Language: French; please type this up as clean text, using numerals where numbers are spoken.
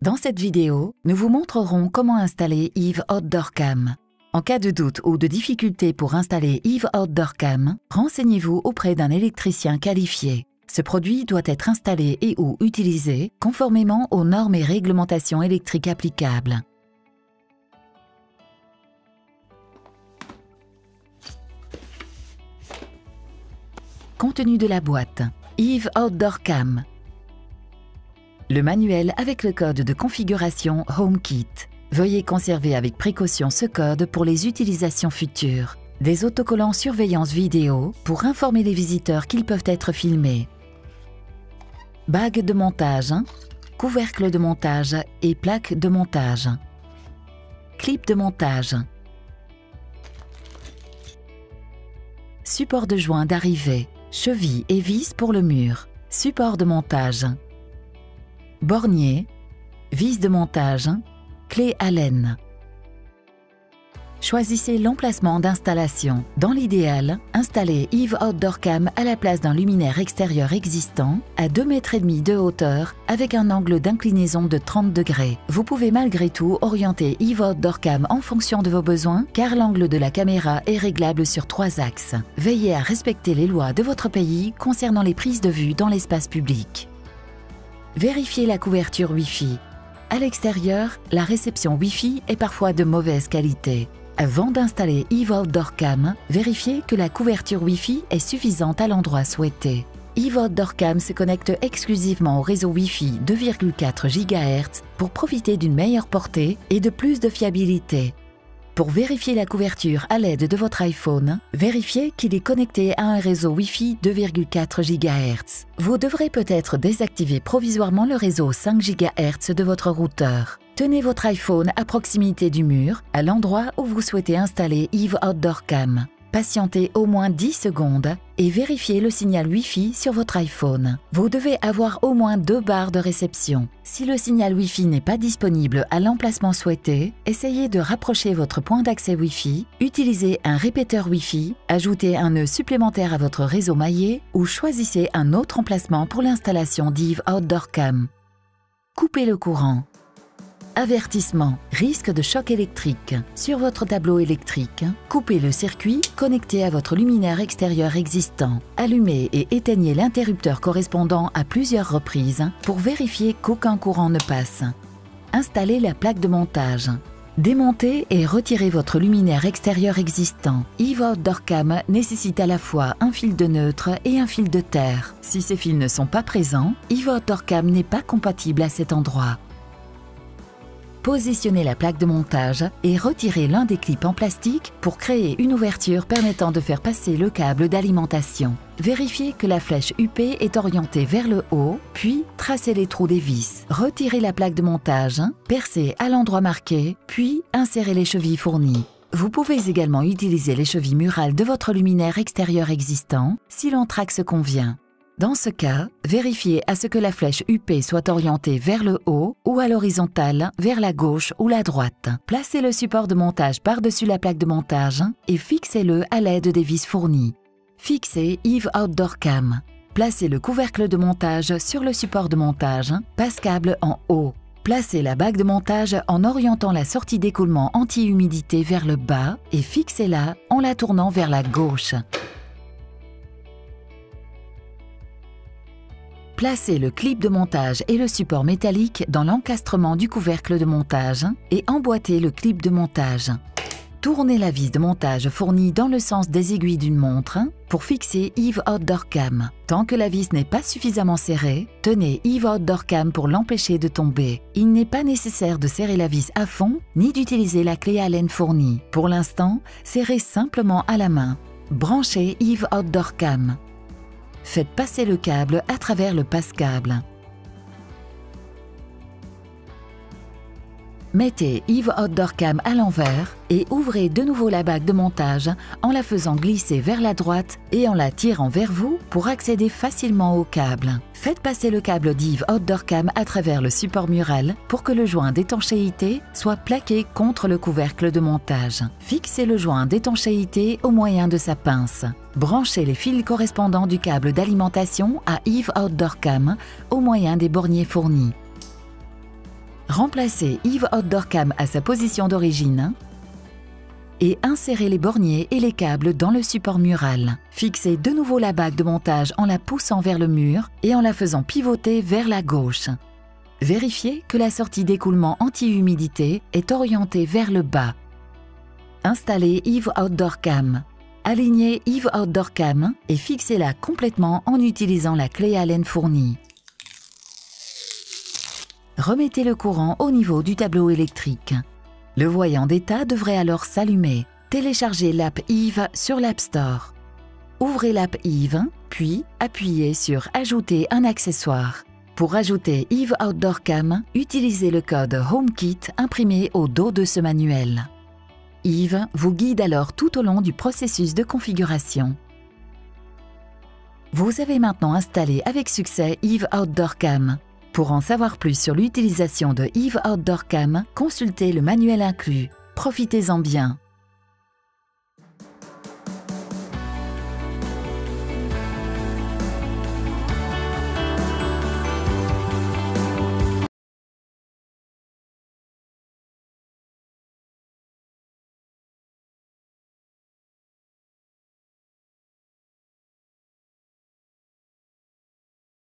Dans cette vidéo, nous vous montrerons comment installer Eve Outdoor Cam. En cas de doute ou de difficulté pour installer Eve Outdoor Cam, renseignez-vous auprès d'un électricien qualifié. Ce produit doit être installé et ou utilisé conformément aux normes et réglementations électriques applicables. Contenu de la boîte. Eve Outdoor Cam. Le manuel avec le code de configuration HomeKit. Veuillez conserver avec précaution ce code pour les utilisations futures. Des autocollants surveillance vidéo pour informer les visiteurs qu'ils peuvent être filmés. Bague de montage, couvercle de montage et plaque de montage. Clip de montage. Support de joint d'arrivée, cheville et vis pour le mur. Support de montage. Bornier, vis de montage, clé Allen. Choisissez l'emplacement d'installation. Dans l'idéal, installez Eve Outdoor Cam à la place d'un luminaire extérieur existant à 2,5 mètres de hauteur avec un angle d'inclinaison de 30 degrés. Vous pouvez malgré tout orienter Eve Outdoor Cam en fonction de vos besoins car l'angle de la caméra est réglable sur 3 axes. Veillez à respecter les lois de votre pays concernant les prises de vue dans l'espace public. Vérifiez la couverture Wi-Fi. À l'extérieur, la réception Wi-Fi est parfois de mauvaise qualité. Avant d'installer Eve Outdoor Cam, vérifiez que la couverture Wi-Fi est suffisante à l'endroit souhaité. Eve Outdoor Cam se connecte exclusivement au réseau Wi-Fi 2,4 GHz pour profiter d'une meilleure portée et de plus de fiabilité. Pour vérifier la couverture à l'aide de votre iPhone, vérifiez qu'il est connecté à un réseau Wi-Fi 2,4 GHz. Vous devrez peut-être désactiver provisoirement le réseau 5 GHz de votre routeur. Tenez votre iPhone à proximité du mur, à l'endroit où vous souhaitez installer Eve Outdoor Cam. Patientez au moins 10 secondes et vérifiez le signal Wi-Fi sur votre iPhone. Vous devez avoir au moins 2 barres de réception. Si le signal Wi-Fi n'est pas disponible à l'emplacement souhaité, essayez de rapprocher votre point d'accès Wi-Fi, utilisez un répéteur Wi-Fi, ajoutez un nœud supplémentaire à votre réseau maillé ou choisissez un autre emplacement pour l'installation d'Eve Outdoor Cam. Coupez le courant. Avertissement, risque de choc électrique. Sur votre tableau électrique, coupez le circuit connecté à votre luminaire extérieur existant. Allumez et éteignez l'interrupteur correspondant à plusieurs reprises pour vérifier qu'aucun courant ne passe. Installez la plaque de montage. Démontez et retirez votre luminaire extérieur existant. Eve Outdoor Cam nécessite à la fois un fil de neutre et un fil de terre. Si ces fils ne sont pas présents, Eve Outdoor Cam n'est pas compatible à cet endroit. Positionnez la plaque de montage et retirez l'un des clips en plastique pour créer une ouverture permettant de faire passer le câble d'alimentation. Vérifiez que la flèche UP est orientée vers le haut, puis tracez les trous des vis. Retirez la plaque de montage, percez à l'endroit marqué, puis insérez les chevilles fournies. Vous pouvez également utiliser les chevilles murales de votre luminaire extérieur existant si l'entraxe convient. Dans ce cas, vérifiez à ce que la flèche UP soit orientée vers le haut ou à l'horizontale vers la gauche ou la droite. Placez le support de montage par-dessus la plaque de montage et fixez-le à l'aide des vis fournies. Fixez Eve Outdoor Cam. Placez le couvercle de montage sur le support de montage, passe-câble en haut. Placez la bague de montage en orientant la sortie d'écoulement anti-humidité vers le bas et fixez-la en la tournant vers la gauche. Placez le clip de montage et le support métallique dans l'encastrement du couvercle de montage et emboîtez le clip de montage. Tournez la vis de montage fournie dans le sens des aiguilles d'une montre pour fixer Eve Outdoor Cam. Tant que la vis n'est pas suffisamment serrée, tenez Eve Outdoor Cam pour l'empêcher de tomber. Il n'est pas nécessaire de serrer la vis à fond ni d'utiliser la clé Allen fournie. Pour l'instant, serrez simplement à la main. Branchez Eve Outdoor Cam. Faites passer le câble à travers le passe-câble. Mettez Eve Outdoor Cam à l'envers et ouvrez de nouveau la bague de montage en la faisant glisser vers la droite et en la tirant vers vous pour accéder facilement au câble. Faites passer le câble d'Eve Outdoor Cam à travers le support mural pour que le joint d'étanchéité soit plaqué contre le couvercle de montage. Fixez le joint d'étanchéité au moyen de sa pince. Branchez les fils correspondants du câble d'alimentation à Eve Outdoor Cam au moyen des borniers fournis. Remplacez Eve Outdoor Cam à sa position d'origine et insérez les borniers et les câbles dans le support mural. Fixez de nouveau la bague de montage en la poussant vers le mur et en la faisant pivoter vers la gauche. Vérifiez que la sortie d'écoulement anti-humidité est orientée vers le bas. Installez Eve Outdoor Cam. Alignez Eve Outdoor Cam et fixez-la complètement en utilisant la clé Allen fournie. Remettez le courant au niveau du tableau électrique. Le voyant d'état devrait alors s'allumer. Téléchargez l'app Eve sur l'App Store. Ouvrez l'app Eve, puis appuyez sur « Ajouter un accessoire ». Pour ajouter Eve Outdoor Cam, utilisez le code HOMEKIT imprimé au dos de ce manuel. Eve vous guide alors tout au long du processus de configuration. Vous avez maintenant installé avec succès Eve Outdoor Cam. Pour en savoir plus sur l'utilisation de Eve Outdoor Cam, consultez le manuel inclus. Profitez-en bien.